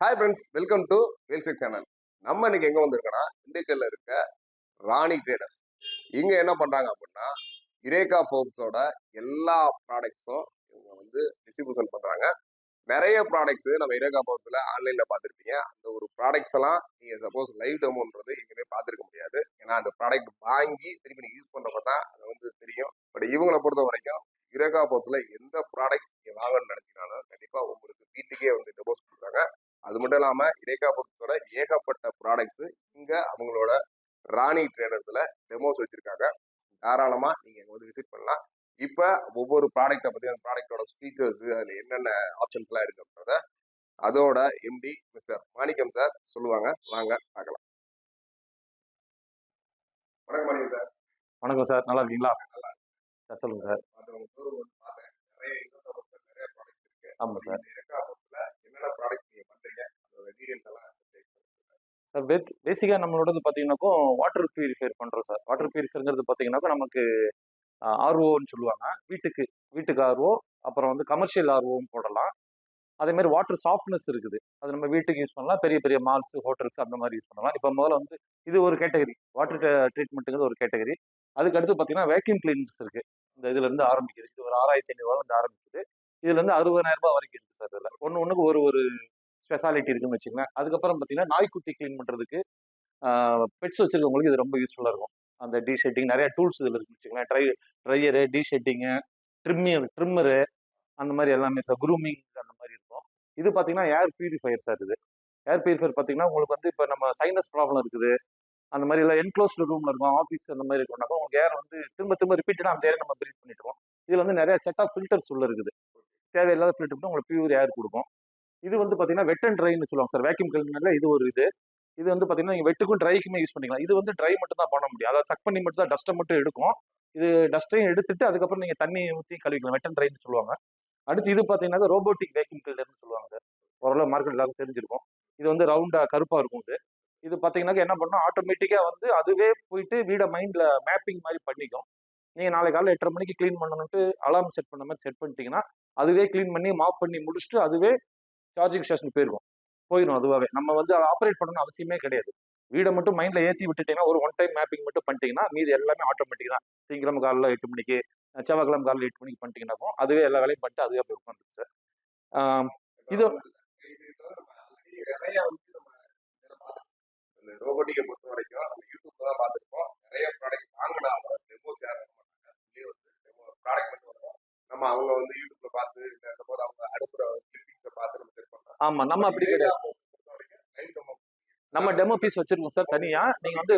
Hi friends, welcome to வேல்செக் channel. நம்ம இன்னைக்கு எங்க வந்திருக்கோம்னா, திண்டுக்கல்ல இருக்க ராணி ட்ரேடர்ஸ். இங்க என்ன பண்றாங்க அப்படின்னா, இரேகா ஃபோர்ப்ஸோட எல்லா ப்ராடக்ட்ஸும் இவங்க வந்து டிஸ்ட்ரிபியூஷன் பண்றாங்க. நிறைய ப்ராடக்ட்ஸ் நம்ம இரேகா ஃபோர்ப்ஸ்ல ஆன்லைன்ல பார்த்துருப்பீங்க. அந்த ஒரு ப்ராடக்ட்ஸ் எல்லாம் நீங்க சப்போஸ் லைவ் டெமோன்றது எங்கேயுமே பார்த்துருக்க முடியாது. ஏன்னா அந்த ப்ராடக்ட் வாங்கி திருப்பி நீங்க யூஸ் பண்றப்ப தான் அது வந்து தெரியும். பட் இவங்களை பொறுத்த வரைக்கும் இரேகா ஃபோர்ப்ஸ்ல எந்த ப்ராடக்ட்ஸ் நீங்க வாங்கணும்னு நினைச்சீங்கன்னாலும் கண்டிப்பா உங்களுக்கு வீட்டுக்கே வந்து டெமோஸ் கொடுக்குறாங்க. அது மட்டும் இல்லாம இரேகா பொறுத்தோட ஏகப்பட்ட ப்ராடக்ட்ஸ் இங்க அவங்களோட ராணி ட்ரேடர்ஸ்ல டெமோஸ் வச்சிருக்காங்க. தாராளமா நீங்க இங்க வந்து விசிட் பண்ணலாம். இப்ப ஒவ்வொரு ப்ராடக்ட்டை பத்தி அந்த ப்ராடக்டோட ஃபீச்சர்ஸ் அதுல என்னென்ன ஆப்ஷன்ஸ் எல்லாம் இருக்குன்றத அதோட எம்டி மிஸ்டர் மாணிக்கம் சார் சொல்லுவாங்க. வாங்க பார்க்கலாம். வணக்கம் மாணிக்கம் சார். வணக்கம் சார், நல்லா இருக்கீங்களா? சார் சொல்லுங்க சார். நிறைய ப்ராடக்ட் இருக்கு. ஆமாம் சார். இரேகா பொறுத்தல என்னென்ன ப்ராடக்ட் நீங்க பண்றீங்க அதோட டீடைல்ஸ் எல்லாம் சார் பேசிக்காக நம்மளோடது பார்த்தீங்கன்னாக்கோ வாட்டர் பியூரிஃபையர் பண்ணுறோம் சார். வாட்டர் பியூரிஃபையருங்கிறது பார்த்தீங்கன்னாக்கா நமக்கு ஆர்ஓன்னு சொல்லுவாங்க. வீட்டுக்கு வீட்டுக்கு ஆர்ஓ, அப்புறம் வந்து கமர்ஷியல் ஆர்ஓவும் போடலாம். அதே மாதிரி வாட்டர் சாஃப்ட்னஸ் இருக்குது, அது நம்ம வீட்டுக்கு யூஸ் பண்ணலாம். பெரிய பெரிய மால்ஸ், ஹோட்டல்ஸ் அந்த மாதிரி யூஸ் பண்ணலாம். இப்போ முதல்ல வந்து இது ஒரு கேட்டகரி, வாட்டர் ட்ரீட்மெண்ட்டுங்கிறது ஒரு கேட்டகரி. அதுக்கு அடுத்து பார்த்தீங்கன்னா வேக்யூம் கிளீனர்ஸ் இருக்கு. இந்த இதுல இருந்து ஆரம்பிக்குது. இது ஒரு 6500 வந்து ஆரம்பிக்குது. இதுல இருந்து 60,000 ரூபாய் வரைக்கும் இருக்கு சார். இதில் ஒன்றுக்கு ஒரு ஒரு ஸ்பெஷாலிட்டி இருக்குன்னு வச்சுக்கோங்களேன். அதுக்கப்புறம் பார்த்தீங்கன்னா நாய்க்குட்டி க்ளீன் பண்ணுறதுக்கு பெட்ஸ் வச்சிருக்கவங்களுக்கு இது ரொம்ப யூஸ்ஃபுல்லாக இருக்கும். அந்த டீ ஷெட்டிங் நிறைய டூல்ஸ் இதில் இருக்குன்னு வச்சுக்கோங்களேன். ட்ரையரு, டீ ஷெட்டிங்கு, ட்ரிம்மரு, அந்த மாதிரி எல்லாமே சார். குரூமிங் அந்த மாதிரி இருக்கும். இது பார்த்தீங்கன்னா ஏர் பியூரிஃபையர் சார். இது ஏர் பியூரிஃபையர் பார்த்தீங்கன்னா உங்களுக்கு வந்து இப்போ நம்ம சைனஸ் ப்ராப்ளம் இருக்குது, அந்த மாதிரி எல்லாம் என்க்ளோஸ்டு ரூம்ல இருக்கும், ஆஃபீஸ் அந்த மாதிரி இருக்கோம்னாக்கா உங்களுக்கு ஏர் வந்து திரும்ப திரும்ப ரிப்பீட்டடாக அந்த ஏரை நம்ம பிரீத் பண்ணிட்டுருக்கோம். இதில் வந்து நிறைய செட் ஆஃப் ஃபில்டர்ஸ் உள்ள இருக்குது. தேவையில்லாத ஃபில்டர் உங்களுக்கு பியூர் ஏர் கொடுக்கும். இது வந்து பார்த்தீங்கன்னா வெட் அண்ட் ட்ரைன்னு சொல்லுவாங்க சார். வேக்யூம் கிளீனர்ல இது ஒரு இது வந்து பார்த்தீங்கன்னா நீங்கள் வெட்டுக்கும் ட்ரைக்குமே யூஸ் பண்ணிக்கலாம். இது வந்து ட்ரை மட்டும் தான் பண்ண முடியும், அதாவது சக் பண்ணி மட்டும் தான் டஸ்ட்டை மட்டும் எடுக்கும். இது டஸ்ட்டையும் எடுத்துட்டு அதுக்கப்புறம் நீங்கள் தண்ணி ஊற்றி கழுவிக்கலாம். வெட் அண்ட் ட்ரைன்னு சொல்லுவாங்க. அடுத்து இது பார்த்தீங்கன்னா ரோபோட்டிக் வேக்யூம் கிளீனர்னு சொல்லுவாங்க சார். ஓரளவு மார்க்கெட் எல்லாருக்கும் தெரிஞ்சிருக்கும். இது வந்து ரவுண்டா கருப்பா இருக்கும். இது பார்த்தீங்கன்னா என்ன பண்ணும், ஆட்டோமேட்டிக்கா வந்து அதுவே போயிட்டு வீடை மைண்ட்ல மேப்பிங் மாதிரி பண்ணிக்கும். நீங்க நாளை காலையில் 8:30 மணிக்கு க்ளீன் பண்ணணும்ட்டு அலார்ம் செட் பண்ண மாதிரி செட் பண்ணிட்டீங்கன்னா அதுவே க்ளீன் பண்ணி மாப் பண்ணி முடிச்சுட்டு அதுவே சார்ஜிங் ஸ்டேஷன் போயிடும் அதுவாகவே. நம்ம வந்து அதை ஆப்ரேட் பண்ணணும்னு அவசியமே கிடையாது. வீடை மட்டும் மைண்ட்ல ஏற்றி விட்டுட்டீங்கன்னா ஒரு ஒன் டைம் மேப்பிங் மட்டும் பண்ணிட்டீங்கன்னா மீது எல்லாமே ஆட்டோமேட்டிக் தான். திங்கக்கிழமை காலையில் 8 மணிக்கு, செவ்வாய்க்கிழமை காலையில் 8 மணிக்கு பண்ணிட்டீங்கன்னாக்கும் அதுவே எல்லா வேலையும் பண்ணிட்டு அதுவே போய் உட்காந்துருக்கு சார். இது நிறைய ரோபோட்டிக்கை பொறுத்த வரைக்கும் நம்ம யூடியூப்ல தான் பார்த்துருப்போம். நிறைய ப்ராடக்ட் வாங்கினாலும் டெமோஸ் யாரும் இருக்க மாட்டாங்க. இதுலேயே வந்து ப்ராடக்ட் மட்டும் வரும். நம்ம அவங்க வந்து யூடியூப்ல பார்த்து போது அவங்க அடுப்புற கிளிப்பிங்ஸை பார்த்து நம்ம செட் பண்ணலாம். ஆமா, நம்ம அப்படி கிடையாது. நம்ம டெமோ பீஸ் வச்சிருக்கோம் சார் தனியா. நீங்க வந்து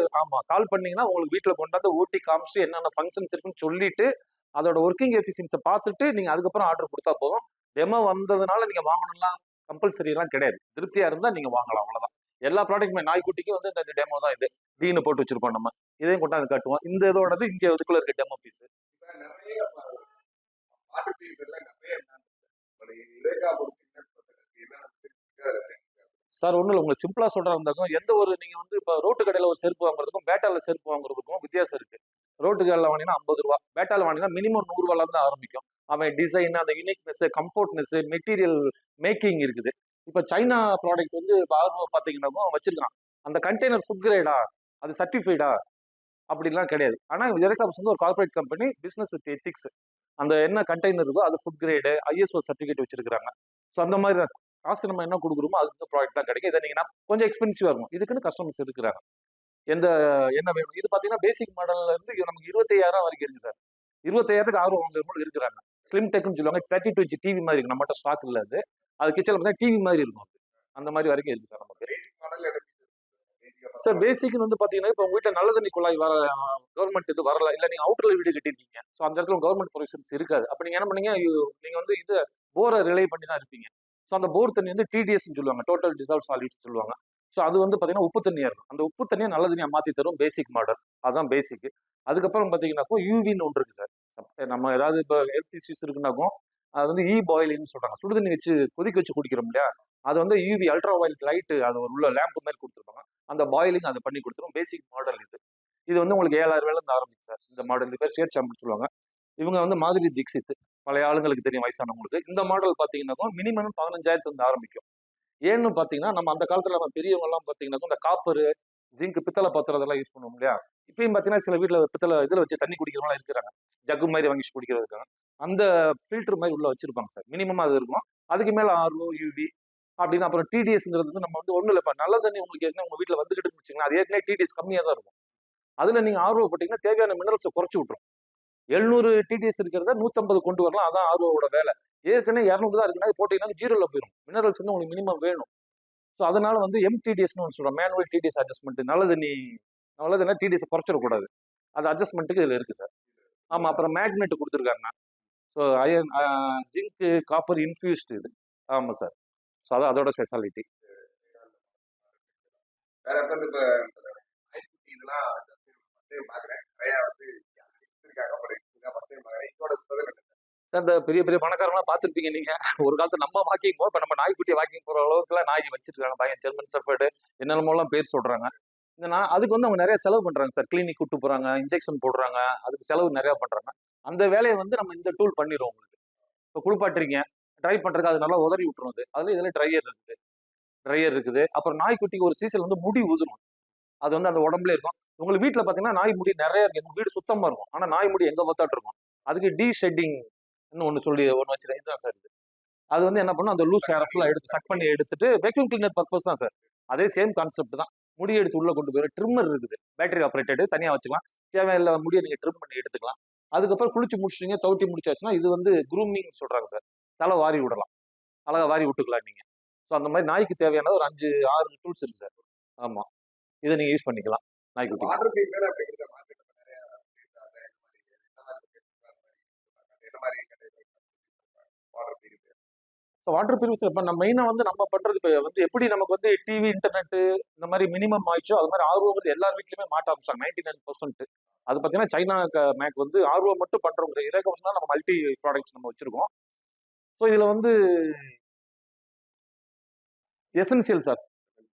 கால் பண்ணீங்கன்னா உங்களுக்கு வீட்டுல கொண்டாந்து ஊட்டி காமிச்சு என்னென்ன ஃபங்க்ஷன்ஸ் இருக்குன்னு சொல்லிட்டு அதோட ஒர்க்கிங் எஃபிஷியன்ஸை பார்த்துட்டு நீங்க அதுக்கப்புறம் ஆர்டர் கொடுத்தா போதும். டெமோ வந்ததுனால நீங்க வாங்கணும்லாம் கம்பல்சரி எல்லாம் கிடையாது. திருப்தியா இருந்தா நீங்க வாங்கலாம், அவ்வளவுதான். எல்லா ப்ராடக்ட்டுமே நாய்க்குட்டிக்கும் வந்து இந்த டெமோ தான். இது டீனு போட்டு வச்சிருக்கோம். நம்ம இதையும் கொண்டாந்து காட்டுவோம். இந்த இதோடது இங்க இதுக்குள்ள இருக்க டெமோ பீஸ். சார் ஒன்றும் இல்லை, உங்களுக்கு சிம்பிளா சொல்றா இருந்தாலும் எந்த ஒரு நீங்க வந்து இப்போ ரோட்டு கடையில் ஒரு செருப்பு வாங்குறதுக்கும் பேட்டால செருப்பு வாங்குறதுக்கும் வித்தியாசம் இருக்கு. ரோட்டு கடையில் வாங்கினா 50 ரூபா, பேட்டால வாங்கினா மினிமம் 100 ரூபாயில இருந்து ஆரம்பிக்கும். அவன் டிசைன், அந்த யூனிக்னஸ், கம்ஃபர்ட்னஸ், மெட்டீரியல் மேக்கிங் இருக்குது. இப்போ சைனா ப்ராடக்ட் வந்து பார்த்தீங்கன்னா வச்சிருக்கான். அந்த கண்டெய்னர் ஃபுட் கிரேடா, அது சர்டிஃபைடா அப்படிலாம் கிடையாது. ஆனால் ஜெரகாப்ஸ் வந்து ஒரு corporate company, business with ethics. அந்த என்ன கண்டெய்னர் இருக்கோ அது ஃபுட் கிரேடு, ஐஎஸ்ஓ சர்டிஃபிகேட் வச்சிருக்காங்க. ஸோ அந்த மாதிரி தான் காசு நம்ம என்ன கொடுக்குறோமோ அதுக்கு ப்ராடக்ட் தான் கிடைக்கும். இதை நீங்கன்னா கொஞ்சம் எக்ஸ்பென்சிவா இருக்கும். இதுக்குன்னு கஸ்டமர்ஸ் இருக்கிறாங்க. எந்த என்ன வேணும், இது பார்த்தீங்கன்னா பேசிக் மாடல்ல இருந்து இது நமக்கு 25,000 வரைக்கும் இருக்கு சார். 25,000க்கு ஆர்வம் வாங்குறவங்களும் இருக்கிறாங்க. ஸ்லிம் டெக்னு சொல்லுவாங்க. 32 இன்ச் டிவி மாதிரி இருக்கு. நம்மகிட்ட ஸ்டாக் இல்லை. அது கிச்சன்ல பார்த்தா டிவி மாதிரி இருக்கும். அந்த மாதிரி வரைக்கும் இருக்கு சார் நமக்கு. சார் பேசிக்னு வந்து பாத்தீங்கன்னா இப்போ உங்க வீட்டில் நல்ல தண்ணி குழாய் வர கவர்மெண்ட் இது வரல, இல்லை நீங்க அவுட்டர்ல வீடு கட்டிருக்கீங்க. ஸோ அந்த இடத்துல கவர்மெண்ட் ப்ரொவிஷன்ஸ் இருக்காது. அப்ப நீங்க என்ன பண்ணீங்க, நீங்க வந்து இது போரை ரிலே பண்ணி தான் இருப்பீங்க. ஸோ அந்த போர் தண்ணி வந்து டிடிஎஸ் சொல்லுவாங்க, டோட்டல் டிசால்வ் சாலிட்ஸ் சொல்லுவாங்க. ஸோ அது வந்து பாத்தீங்கன்னா உப்பு தண்ணியா இருக்கும். அந்த உப்பு தண்ணியை நல்ல தண்ணியா மாத்தி தரும் பேசிக் மாடல். அதுதான் பேசிக். அதுக்கப்புறம் பாத்தீங்கன்னாக்கும் யூவின்னு ஒன்று இருக்கு சார். நம்ம ஏதாவது இப்போ ஹெல்த் இஷ்யூஸ் இருக்குன்னாக்கும் அது வந்து பாயிலின்னு சொல்றாங்க. சுடுதண்ணி வச்சு கொதிக்க வச்சு குடிக்கிறோம் இல்லையா, அது வந்து யூவி அல்ட்ரா வயலட் லைட், அது ஒரு உள்ள லேம்ப் மாதிரி கொடுத்துருப்பாங்க. அந்த பாயிலிங் அதை பண்ணி கொடுத்துரும். பேசிக் மாடல் இது வந்து உங்களுக்கு 7,000 ரூபாயில இருந்து ஆரம்பிச்சு சார். இந்த மாடல் பேர் ஷேர் சாம்பிள் சொல்லுவாங்க. இவங்க வந்து மாதுரி தீக்ஷித், பழைய ஆளுங்களுக்கு தெரியும், வயசானவங்களுக்கு. இந்த மாடல் பார்த்தீங்கன்னா மினிமம் 15,000 இருந்து ஆரம்பிக்கும். ஏன்னு பார்த்தீங்கன்னா நம்ம அந்த காலத்துல நம்ம பெரியவங்க எல்லாம் பார்த்தீங்கன்னா இந்த காப்பர் ஜிங்க் பித்தளை பாத்திரம் அதெல்லாம் யூஸ் பண்ணுவோம் இல்லையா. இப்பயும் பார்த்தீங்கன்னா சில வீட்டில் பித்தளை இதில் வச்சு தண்ணி குடிக்கிறவங்களாம் இருக்கிறாங்க. ஜக்கு மாதிரி வாங்கி குடிக்கிறது இருக்காங்க. அந்த ஃபில்டர் மாதிரி உள்ள வச்சிருப்பாங்க சார். மினிமமா அது இருக்கும். அதுக்கு மேல ஆர்ஓ யூவி அப்படின்னு அப்புறம் டிடிஎஸ்ங்கிறது வந்து நம்ம வந்து ஒன்றும் இல்லைப்பா நல்ல தண்ணி உங்களுக்கு ஏற்கனவே உங்க வீட்டில் வந்துகிட்டு வச்சுங்களா அது ஏற்கனவே டிடிஎஸ் கம்மியாக தான் இருக்கும். அதுல நீங்க ஆர்ஓ போட்டீங்கன்னா தேவையான மினரல்ஸை குறைச்சி விட்டுரும். 700 டிடிஎஸ் இருக்கிறத 150 கொண்டு வரலாம். அதான் ஆர்ஓவோட வேலை. ஏற்கனவே 200 தான் இருக்குன்னா அது போட்டீங்கன்னா ஜீரோல போயிடும். மினரல்ஸ் வந்து உங்களுக்கு மினிமம் வேணும். ஸோ அதனால வந்து எம்டிடிஎஸ்னு ஒன்று சொல்றோம், மேனுவல் டிடிஎஸ் அட்ஜஸ்ட்மெண்ட். நல்லதுன்னா டிடிஎஸ் குறைச்சிடக்கூடாது. அது அட்ஜஸ்ட்மெண்ட்டுக்கு இதுல இருக்கு சார். ஆமா, அப்புறம் மேக்னெட் கொடுத்துருக்காங்க. So iron zinc copper infused இது. ஆமா சார். ஸோ அதான் அதோட ஸ்பெஷாலிட்டி. வேற வந்து இப்ப நாய்க்குட்டி இதெல்லாம் ஃபர்ஸ்ட் டைம் பாக்குறேன். நிறைய வந்து இருக்காங்க போல இருக்கு. ஃபர்ஸ்ட் டைம் பாக்குறேன். இதோட ஸ்பெஷல் என்ன? சார் இந்த பெரிய பெரிய பணக்காரங்களாம் பார்த்துருப்பீங்க நீங்க. ஒரு காலத்துல நம்ம வாக்கிங் போவோம். இப்போ நம்ம நாய்க்குட்டியை வாக்கிங் போற அளவுக்குலாம் நாய் வச்சிருக்காங்க. பையன் ஜெர்மன் ஷெஃபர்டு என்னென்னமோலாம் பேர் சொல்றாங்க. அதுக்கு வந்து அவங்க நிறைய செலவு பண்றாங்க சார். கிளினிக் கூட்டு போறாங்க, இன்ஜெக்ஷன் போடுறாங்க, அதுக்கு செலவு நிறைய பண்றாங்க. அந்த வேலையை வந்து நம்ம இந்த டூல் பண்ணிடுவோம் உங்களுக்கு. இப்போ குளிப்பாட்டுறீங்க, ட்ரை பண்றதுக்கு அது நல்லா உதறி விட்டுரும். அதுல இதுல ட்ரையர் இருக்குது. அப்புறம் நாய்க்குட்டிக்கு ஒரு சீசன் வந்து முடி உதிரும். அது வந்து அந்த உடம்புல இருக்கும். உங்களுக்கு வீட்டில் பார்த்தீங்கன்னா நாய் முடி நிறைய இருக்கு. எங்க வீடு சுத்தமா இருக்கும். ஆனா நாய் முடி எங்க பார்த்தாட்டு இருக்கும். அதுக்கு டி ஷெட்டிங் ஒன்று வச்சிருக்கேன். இதுதான் சார் இது. அது வந்து என்ன பண்ணும், அந்த லூஸ் ஹேர் ஃபுல்லாக எடுத்து சக் பண்ணி எடுத்துட்டு வேக்யூம் கிளீனர் பர்பஸ் தான் சார். அதே சேம் கான்செப்ட் தான். முடி எடுத்து உள்ள கொண்டு போயிடும். ட்ரிம்மர் இருக்குது, பேட்டரி ஆப்ரேட்டடு, தனியாக வச்சுக்கலாம். தேவையில்ல முடியை நீங்கள் ட்ரிம் பண்ணி எடுத்துக்கலாம். அதுக்கப்புறம் குளிச்சு முடிச்சிட்டீங்க, தவிட்டி முடிச்சாச்சுன்னா இது வந்து குரூமிங் சொல்றாங்க சார். தலை வாரி விடலாம், அழகா வாரி விட்டுக்கலாம் நீங்க. ஸோ அந்த மாதிரி நாய்க்கு தேவையானது ஒரு 5-6 டூல்ஸ் இருக்கு சார். ஆமா, இதை நீங்க யூஸ் பண்ணிக்கலாம் நாய்க்குட்டி. வாட்டர் பியூரிஃபையர் அப்படிங்கிறது மார்க்கெட்ல நிறைய என்ன மாதிரி water purifier. So water purifier இப்போ நம்ம மெயினாக வந்து நம்ம பண்ணுறது இப்போ வந்து எப்படி நமக்கு வந்து டிவி இன்டர்நெட் இந்த மாதிரி மினிமம் ஆயிடுச்சோ அது மாதிரி ஆர்வங்கிறது எல்லார் வீட்லையுமே மாட்ட ஆரம்பிச்சாங்க. 99% அது பார்த்தீங்கன்னா சைனா மேக் வந்து ஆர்வம் மட்டும் பண்ணுறவங்க 20% நம்ம மல்டி ப்ராடக்ட்ஸ் நம்ம வச்சிருக்கோம். ஸோ இதில் வந்து எசென்சியல் சார்.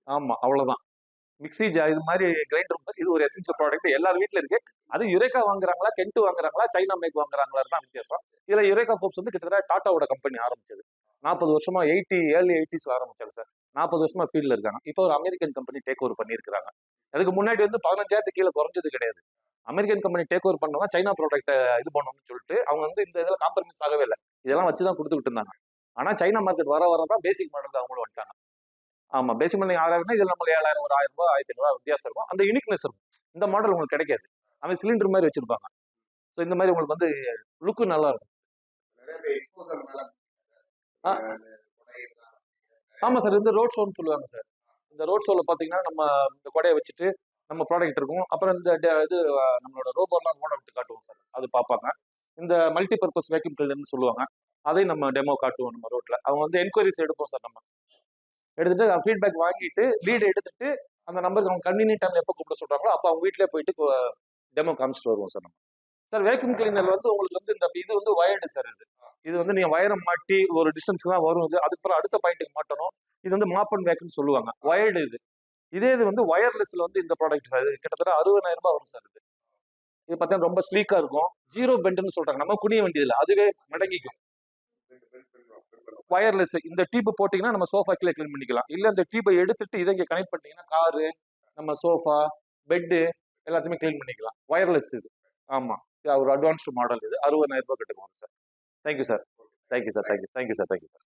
ஆமாம், அவ்வளோதான். மிக்ஸி ஜார் இது மாதிரி கிரைண்டர் இது ஒரு எசென்சியல் ப்ராடக்ட் எல்லார் வீட்டில் இருக்கு. அது யுரேகா வாங்குறாங்களா, கென்ட் வாங்குறாங்களா, சைனா மேக் வாங்குறாங்களா தான் வித்தியாசம். இதுல யுரேகா ஃபோர்ப்ஸ் வந்து கிட்டத்தட்ட டாட்டாவோட கம்பெனி ஆரம்பிச்சது. 40 வருஷமா ஏர்லி 80s ஆரம்பிச்சாங்க சார். 40 வருஷமா ஃபீல்ட்ல இருக்காங்க. இப்போ ஒரு அமெரிக்கன் கம்பெனி டேக் ஓவர் பண்ணியிருக்காங்க. அதுக்கு முன்னாடி வந்து 15,000 கீழே குறைஞ்சது கிடையாது. அமெரிக்கன் கம்பெனி டேக் ஓவர் பண்ணவங்க சைனா ப்ராடக்ட்டை இது பண்ணணும்னு சொல்லிட்டு அவங்க வந்து இந்த இதில் காம்ப்ரமைஸ் ஆகவே இல்லை. இதெல்லாம் வச்சு தான் கொடுத்துக்கிட்டு இருந்தாங்க. ஆனா சைனா மார்க்கெட் வர தான் பேசிக் மாடலுக்கு அவங்களும் வந்துட்டாங்க. ஆமா, பேசிக் மாடல் 6000 இதில் நம்ம 7000 ஒரு 1000 ரூபாய் 1500 வித்தியாசம் இருக்கும். அந்த யூனிக்னஸ் இருக்கும். இந்த மாடல் உங்களுக்கு கிடைக்காது. அவன் சிலிண்டர் மாதிரி வச்சிருப்பாங்க. ஸோ இந்த மாதிரி உங்களுக்கு வந்து லுக்கு நல்லா இருக்கும். ஆமா சார், இந்த ரோட் ஷோன்னு சொல்லுவாங்க சார். இந்த ரோட் ஷோல பாத்தீங்கன்னா நம்ம இந்த கொடையை வச்சுட்டு நம்ம ப்ராடக்ட் இருக்கும். அப்புறம் இந்த இது நம்மளோட ரோபோலாம் ஓட விட்டு காட்டுவோம் சார். அது பார்ப்பாங்க. இந்த மல்டி பர்பஸ் வேக்யூம் கிளீனர்னு சொல்லுவாங்க. அதையும் நம்ம டெமோ காட்டுவோம் நம்ம ரோட்ல. அவங்க வந்து என்கொயரிஸ் எடுப்போம் சார். நம்ம எடுத்துட்டு ஃபீட்பேக் வாங்கிட்டு லீடு எடுத்துட்டு அந்த நம்பருக்கு அவங்க கன்வீனியன்ட் டைம் எப்போ கூப்பிட சொல்றாங்களோ அப்போ அவங்க வீட்டிலே போயிட்டு டெமோ காமிச்சிட்டு வருவோம் சார் நம்ம. சார் வேக்யூம் கிளீனர் வந்து உங்களுக்கு வந்து இந்த இது வந்து வயர்டு சார். இது வந்து நீங்க வயரை மாட்டி ஒரு டிஸ்டன்ஸ்க்கு தான் வரும். இது அதுக்கப்புறம் அடுத்த பாயிண்ட்டுக்கு மாட்டணும். இது வந்து மாப் அண்ட் வேக்யூம் சொல்லுவாங்க. வயர்டு இது வந்து வயர்லெஸ்ல வந்து இந்த ப்ராடக்ட் சார். இது கிட்டத்தட்ட 60,000 ரூபாய் வரும் சார். இது பார்த்தீங்கன்னா ரொம்ப ஸ்லீக்கா இருக்கும். ஜீரோ பெண்டுன்னு சொல்றாங்க. நம்ம குனிய வேண்டியதில்லை, அதுவே மடங்கிக்கும். வயர்லெஸ் இந்த டியூப் போட்டீங்கன்னா நம்ம சோஃபா கீழே கிளீன் பண்ணிக்கலாம். இல்ல இந்த டியூபை எடுத்துட்டு இதை இங்கே கனெக்ட் பண்ணிட்டீங்கன்னா காரு, நம்ம சோஃபா, பெட்டு எல்லாத்தையுமே கிளீன் பண்ணிக்கலாம். வயர்லெஸ் இது. ஆமா, ஒரு அட்வான்ஸ்டு மாடல். இது 60,000 ரூபாய் கட்டுவாங்க sir. Thank you sir. Thank you sir. Thank you sir.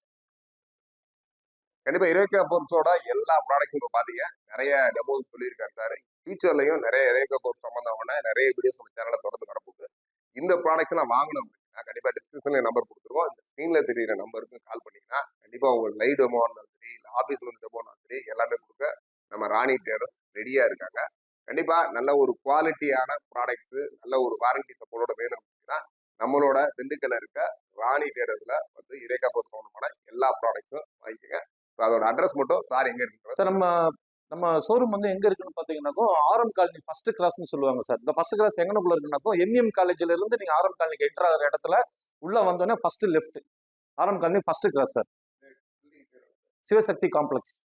கண்டிப்பா யுரேகா ஃபோர்ப்ஸோட எல்லா ப்ராடக்ட்ஸும் இப்போ பாத்தீங்க நிறைய டெமோஸ் சொல்லியிருக்காரு சார். ஃபியூச்சர்லயும் நிறைய யுரேகா ஃபோர்ப் சம்பந்தமான நிறைய வீடியோஸ் நம்ம சேனலை தொடர்ந்து வரப்போகுது. இந்த ப்ராடக்ட்ஸ் நான் வாங்கணும் அப்படின்னா கண்டிப்பா டிஸ்கிரிப்ஷன்ல நம்பர் கொடுத்துருவோம். இந்த ஸ்க்ரீன்ல தெரியுற நம்பருக்கு கால் பண்ணீங்கன்னா கண்டிப்பா உங்களுக்கு லைவ் டெமோ இருந்தாலும் சரி, இல்லை ஆஃபீஸ்ல இருந்து டெமோ இருந்தாலும் சரி எல்லாமே கொடுக்க நம்ம ராணி ட்ரேடர்ஸ் ரெடியா இருக்காங்க. கண்டிப்பா நல்ல ஒரு குவாலிட்டியான ப்ராடக்ட்ஸ், நல்ல ஒரு வாரண்டி சப்போர்ட்டோட வேணும் அப்படின்னா நம்மளோட திண்டுக்கல்ல இருக்க ராணி ட்ரேடர்ஸ்ல வந்து யுரேகா ஃபோர்ப் சம்பந்தமான எல்லா ப்ராடக்ட்ஸும் வாங்கிக்கோங்க. அதோட அட்ரஸ் மட்டும் சார் எங்க இருக்கு சார்? நம்ம ஷோரூம் வந்து எங்க இருக்குன்னு பாத்தீங்கன்னாக்கோ ஆர்எம் காலனி ஃபர்ஸ்ட் கிராஸ்னு சொல்லுவாங்க சார். இந்த ஃபர்ஸ்ட் கிராஸ் எங்கனக்குள்ள இருக்குன்னாக்கோ எம்எம் காலேஜ்ல இருந்து நீங்க ஆர்எம் காலனிக்கு என்டர் ஆகிற இடத்துல உள்ள வந்தோடனே first left RM colony first cross sir. Sivasakthi complex.